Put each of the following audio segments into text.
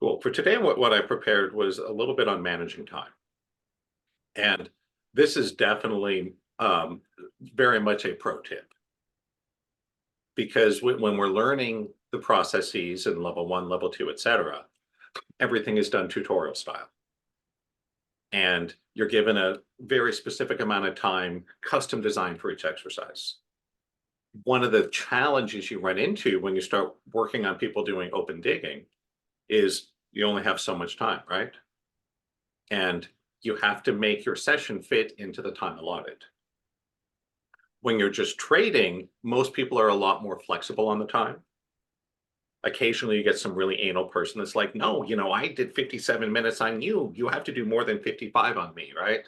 Cool. For today, what I prepared was a little bit on managing time. And this is definitely very much a pro tip because when we're learning the processes in level one, level two, et cetera, everything is done tutorial style. And you're given a very specific amount of time, custom designed for each exercise. One of the challenges you run into when you start working on people doing open digging is you only have so much time, right? And you have to make your session fit into the time allotted. When you're just trading, most people are a lot more flexible on the time. Occasionally you get some really anal person that's like, no, I did 57 minutes on you. You have to do more than 55 on me, right?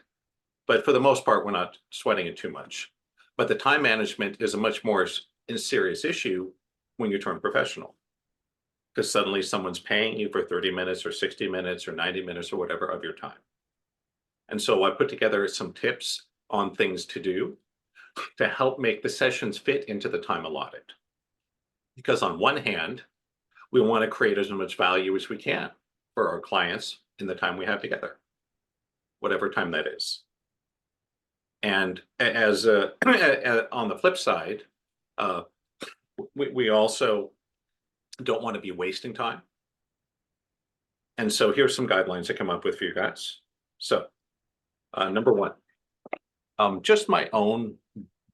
But for the most part, we're not sweating it too much. But the time management is a much more serious issue when you turn professional. Because suddenly someone's paying you for 30 minutes or 60 minutes or 90 minutes or whatever of your time. And so I put together some tips on things to do to help make the sessions fit into the time allotted. Because on one hand, we want to create as much value as we can for our clients in the time we have together, whatever time that is. And as on the flip side, we also don't want to be wasting time. And so here's some guidelines I come up with for you guys. So number one, just my own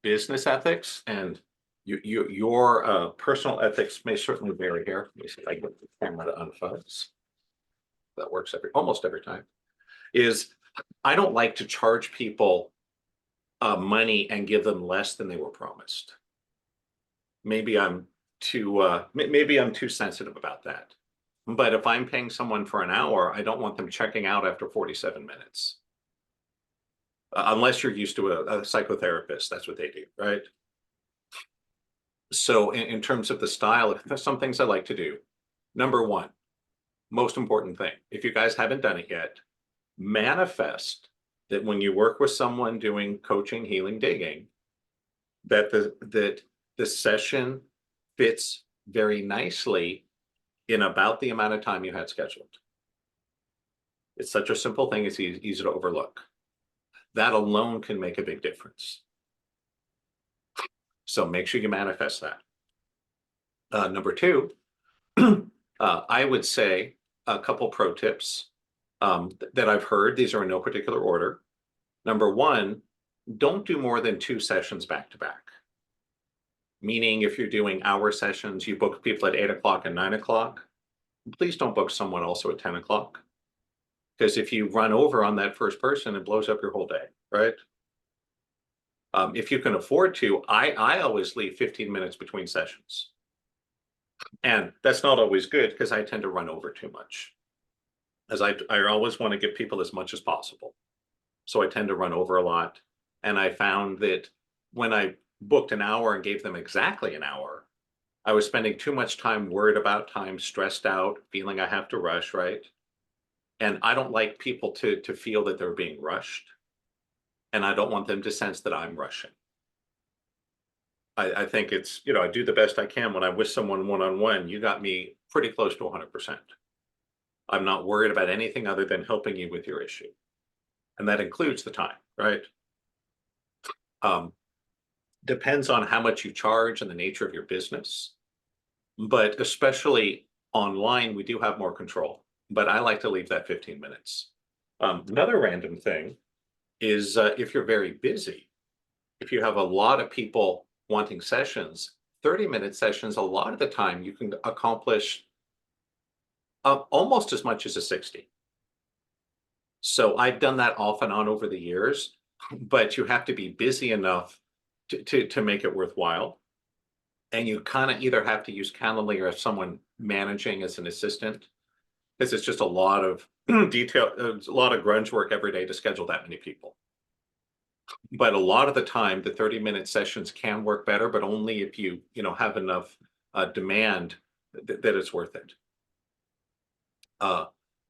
business ethics and your personal ethics may certainly vary here. Let me see if I get the camera to unfocus. That works almost every time. Is I don't like to charge people money and give them less than they were promised. Maybe I'm too sensitive about that. But if I'm paying someone for an hour, I don't want them checking out after 47 minutes. Unless you're used to a psychotherapist, that's what they do, right? So in terms of the style, there's some things I like to do. Number one, most important thing, if you guys haven't done it yet, manifest that when you work with someone doing coaching, healing, digging, that the session fits very nicely in about the amount of time you had scheduled. It's such a simple thing, it's easy to overlook. That alone can make a big difference. So make sure you manifest that. Number two, I would say a couple pro tips that I've heard. These are in no particular order. Number one, don't do more than 2 sessions back to back. Meaning if you're doing hour sessions, you book people at 8 o'clock and 9 o'clock, please don't book someone also at 10 o'clock. Because if you run over on that first person, it blows up your whole day, right? If you can afford to, I always leave 15 minutes between sessions. And that's not always good because I tend to run over too much. As I always want to give people as much as possible. So I tend to run over a lot. And I found that when I booked an hour and gave them exactly an hour, I was spending too much time worried about time, stressed out, feeling I have to rush, right? And I don't like people to feel that they're being rushed. And I don't want them to sense that I'm rushing. I think it's, I do the best I can when I'm with someone one-on-one. You got me pretty close to 100%. I'm not worried about anything other than helping you with your issue. And that includes the time, right? Depends on how much you charge and the nature of your business. But especially online, we do have more control. But I like to leave that 15 minutes. Another random thing is if you're very busy, if you have a lot of people wanting sessions, 30-minute sessions, a lot of the time you can accomplish almost as much as a 60. So I've done that off and on over the years, but you have to be busy enough to make it worthwhile. And you kind of either have to use Calendly or have someone managing as an assistant, because it's just a lot of detail, a lot of grunge work every day to schedule that many people. But a lot of the time, the 30-minute sessions can work better, but only if you have enough demand that it's worth it.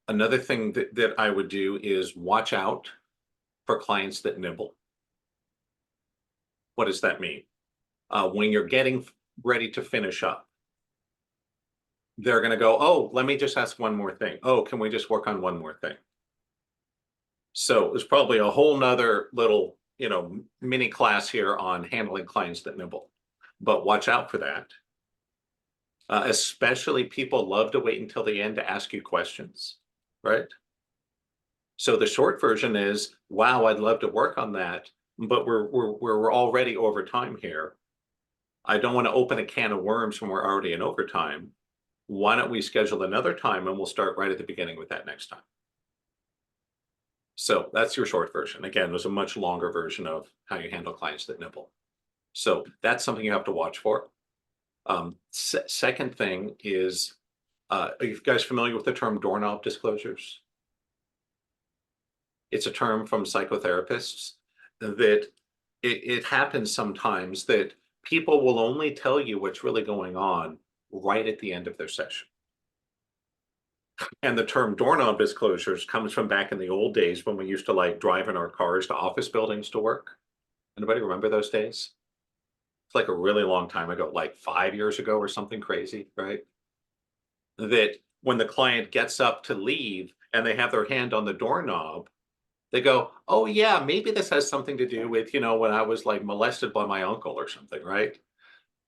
Another thing that I would do is watch out for clients that nibble. What does that mean? When you're getting ready to finish up, they're going to go, oh, let me just ask one more thing. Oh, can we just work on one more thing? So there's probably a whole nother little, mini class here on handling clients that nibble. But watch out for that. Especially people love to wait until the end to ask you questions, right? So the short version is, wow, I'd love to work on that, but we're already over time here. I don't want to open a can of worms when we're already in overtime. Why don't we schedule another time and we'll start right at the beginning with that next time? So that's your short version. Again, there's a much longer version of how you handle clients that nibble. So that's something you have to watch for. Second thing is, are you guys familiar with the term doorknob disclosures? It's a term from psychotherapists that it happens sometimes that people will only tell you what's really going on right at the end of their session. And the term doorknob disclosures comes from back in the old days when we used to like drive in our cars to office buildings to work. Anybody remember those days? It's like a really long time ago, like 5 years ago or something crazy, right? That when the client gets up to leave and they have their hand on the doorknob, they go, oh yeah, maybe this has something to do with, when I was like molested by my uncle or something, right?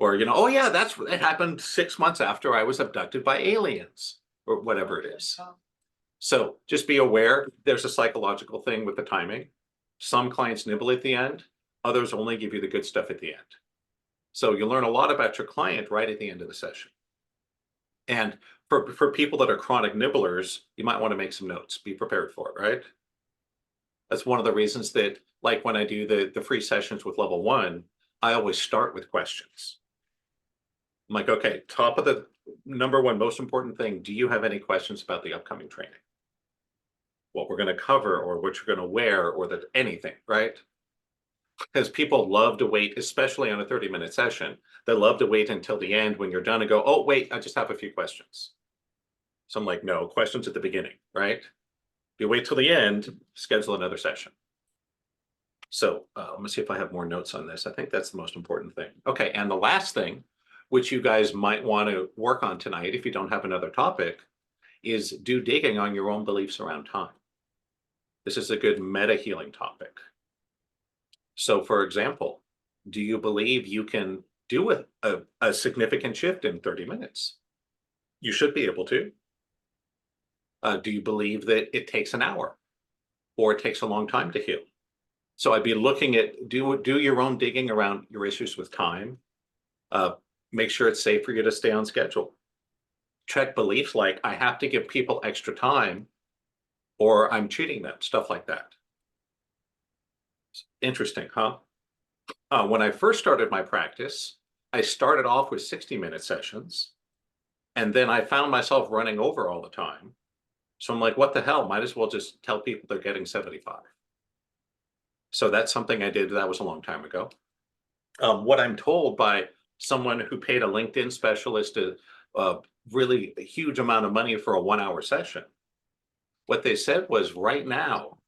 Or, oh yeah, it happened 6 months after I was abducted by aliens or whatever it is. So just be aware there's a psychological thing with the timing. Some clients nibble at the end, others only give you the good stuff at the end. So you learn a lot about your client right at the end of the session. And for people that are chronic nibblers, you might want to make some notes. Be prepared for it, right? That's one of the reasons that, like when I do the free sessions with level 1, I always start with questions. I'm like, okay, top of the number one most important thing, do you have any questions about the upcoming training? What we're going to cover or what you're going to wear or anything, right? Because people love to wait, especially on a 30-minute session. They love to wait until the end when you're done and go, oh, wait, I just have a few questions. So I'm like, no, questions at the beginning, right? If you wait till the end, schedule another session. So let me see if I have more notes on this. I think that's the most important thing. Okay, and the last thing, which you guys might want to work on tonight if you don't have another topic, is do digging on your own beliefs around time. This is a good meta healing topic. So for example, do you believe you can do a significant shift in 30 minutes? You should be able to. Do you believe that it takes an hour or it takes a long time to heal? So I'd be looking at do your own digging around your issues with time. Make sure it's safe for you to stay on schedule. Check beliefs like I have to give people extra time or I'm cheating them, stuff like that. Interesting, huh? When I first started my practice, I started off with 60-minute sessions, and then I found myself running over all the time. So I'm like, what the hell? Might as well just tell people they're getting 75. So that's something I did. That was a long time ago. What I'm told by someone who paid a LinkedIn specialist a really huge amount of money for a 1-hour session, what they said was right now,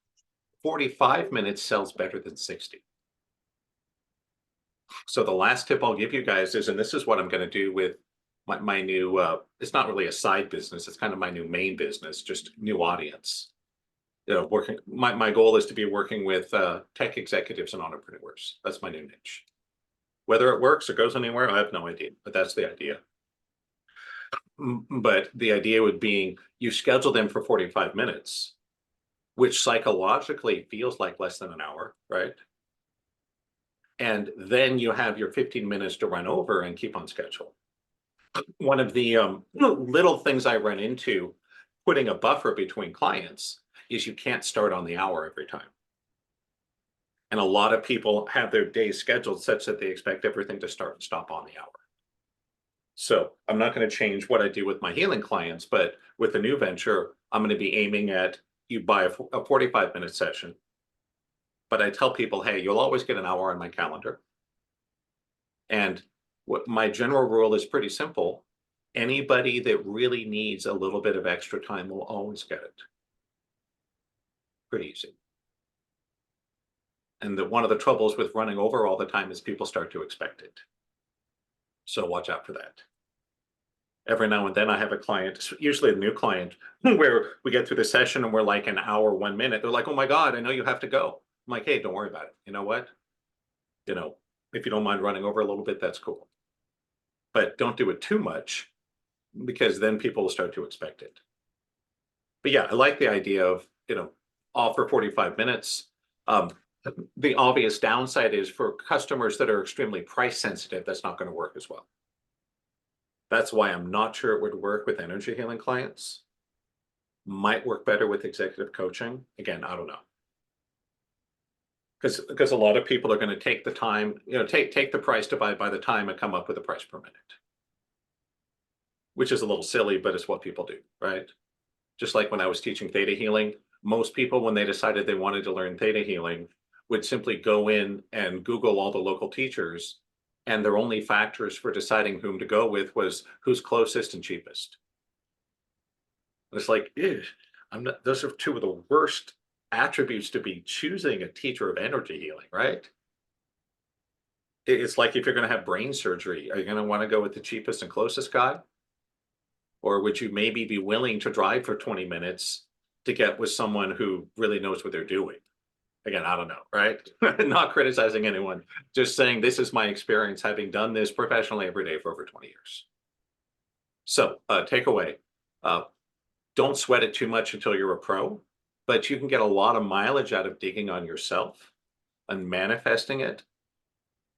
45 minutes sells better than 60. So the last tip I'll give you guys is, and this is what I'm going to do with my new, it's not really a side business. It's kind of my new main business, just new audience. My goal is to be working with tech executives and entrepreneurs. That's my new niche. Whether it works or goes anywhere, I have no idea, but that's the idea. But the idea would be you schedule them for 45 minutes, which psychologically feels like less than an hour, right? And then you have your 15 minutes to run over and keep on schedule. One of the little things I run into putting a buffer between clients is you can't start on the hour every time. And a lot of people have their days scheduled such that they expect everything to start and stop on the hour. So I'm not going to change what I do with my healing clients, but with the new venture, I'm going to be aiming at you buy a 45-minute session. But I tell people, hey, you'll always get an hour on my calendar. And what my general rule is pretty simple. Anybody that really needs a little bit of extra time will always get it. Pretty easy. And one of the troubles with running over all the time is people start to expect it. So watch out for that. Every now and then I have a client, usually a new client, where we get through the session and we're like an hour, 1 minute. They're like, "Oh my God, I know you have to go." I'm like, "Hey, don't worry about it. You know what? You know, if you don't mind running over a little bit, that's cool. But don't do it too much because then people will start to expect it." But yeah, I like the idea of, all for 45 minutes. Um, the obvious downside is for customers that are extremely price sensitive, that's not going to work as well. That's why I'm not sure it would work with energy healing clients. Might work better with executive coaching. Again, I don't know. Because a lot of people are going to take the time, take the price divide by the time and come up with a price per minute, which is a little silly, but it's what people do, right? Just like when I was teaching theta healing, most people, when they decided they wanted to learn theta healing, would simply go in and Google all the local teachers, and their only factors for deciding whom to go with was who's closest and cheapest. It's like, ew, I'm not, those are two of the worst attributes to be choosing a teacher of energy healing, right? It's like if you're going to have brain surgery, are you going to want to go with the cheapest and closest guy? Or would you maybe be willing to drive for 20 minutes to get with someone who really knows what they're doing? Again, I don't know, right? Not criticizing anyone, just saying this is my experience having done this professionally every day for over 20 years. So, takeaway, uh, don't sweat it too much until you're a pro, but you can get a lot of mileage out of digging on yourself and manifesting it.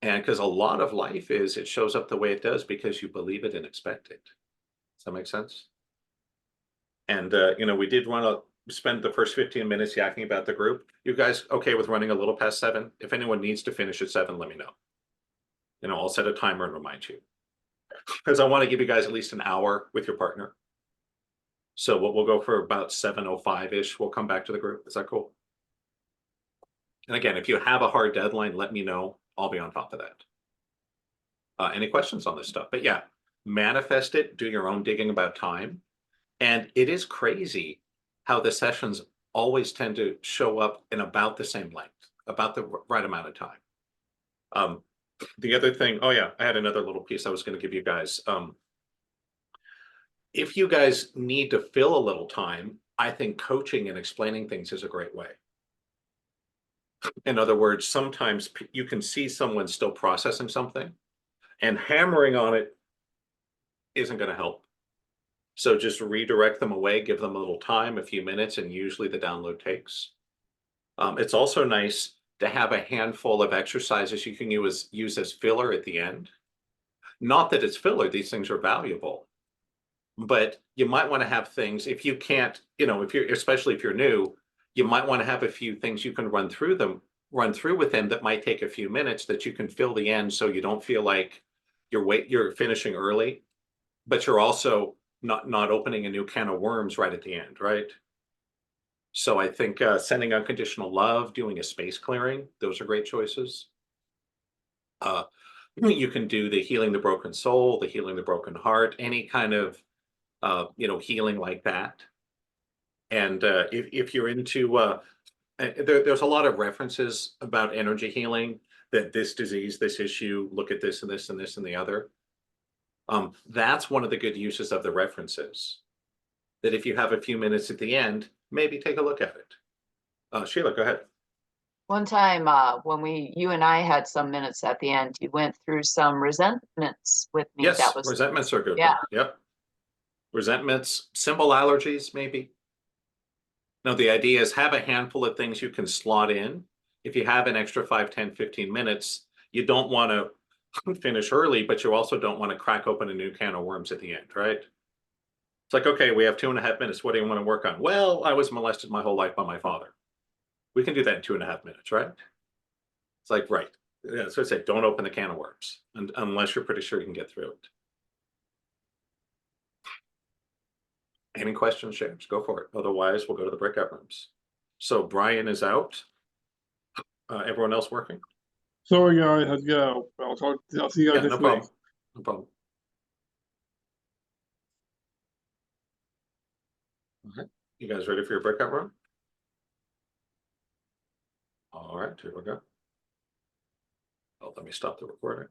And because a lot of life is, it shows up the way it does because you believe it and expect it. Does that make sense? And, we did spend the first 15 minutes yakking about the group. You guys okay with running a little past 7? If anyone needs to finish at 7, let me know. I'll set a timer and remind you because I want to give you guys at least an hour with your partner. So we'll go for about 7:05-ish. We'll come back to the group. Is that cool? And again, if you have a hard deadline, let me know. I'll be on top of that. Any questions on this stuff? But yeah, manifest it, do your own digging about time. And it is crazy how the sessions always tend to show up in about the same length, about the right amount of time. The other thing, oh yeah, I had another little piece I was going to give you guys. If you guys need to fill a little time, I think coaching and explaining things is a great way. In other words, sometimes you can see someone still processing something, and hammering on it isn't going to help. So just redirect them away, give them a little time, a few minutes, and usually the download takes. It's also nice to have a handful of exercises you can use as filler at the end. Not that it's filler, these things are valuable, but you might want to have things if you can't, if you're, especially if you're new, you might want to have a few things you can run through with them that might take a few minutes that you can fill the end so you don't feel like you're finishing early, but you're also not opening a new can of worms right at the end, right? So I think sending unconditional love, doing a space clearing, those are great choices. Uh, you can do the healing the broken soul, the healing the broken heart, any kind of healing like that. And if you're into there's a lot of references about energy healing, that this disease, this issue, look at this and this and this and the other. That's one of the good uses of the references. That if you have a few minutes at the end, maybe take a look at it. Sheila, go ahead. One time, when you and I had some minutes at the end, you went through some resentments with me. Yes, That was, resentments are a good yeah. one. Yep. Resentments, symbol allergies, maybe. No, the idea is have a handful of things you can slot in. If you have an extra 5, 10, 15 minutes, you don't want to finish early, but you also don't want to crack open a new can of worms at the end, right? It's like, okay, we have 2.5 minutes. What do you want to work on? Well, I was molested my whole life by my father. We can do that in 2.5 minutes, right? It's like, right. Yeah, so I say, don't open the can of worms unless you're pretty sure you can get through it. Any questions, James? Go for it. Otherwise, we'll go to the breakout rooms. So Brian is out. Everyone else working? Sorry, guys, I had to go. I'll see you guys Yeah, next no week. problem. No problem. All right. You guys ready for your breakout room? All right, here we go. Oh, let me stop the recording.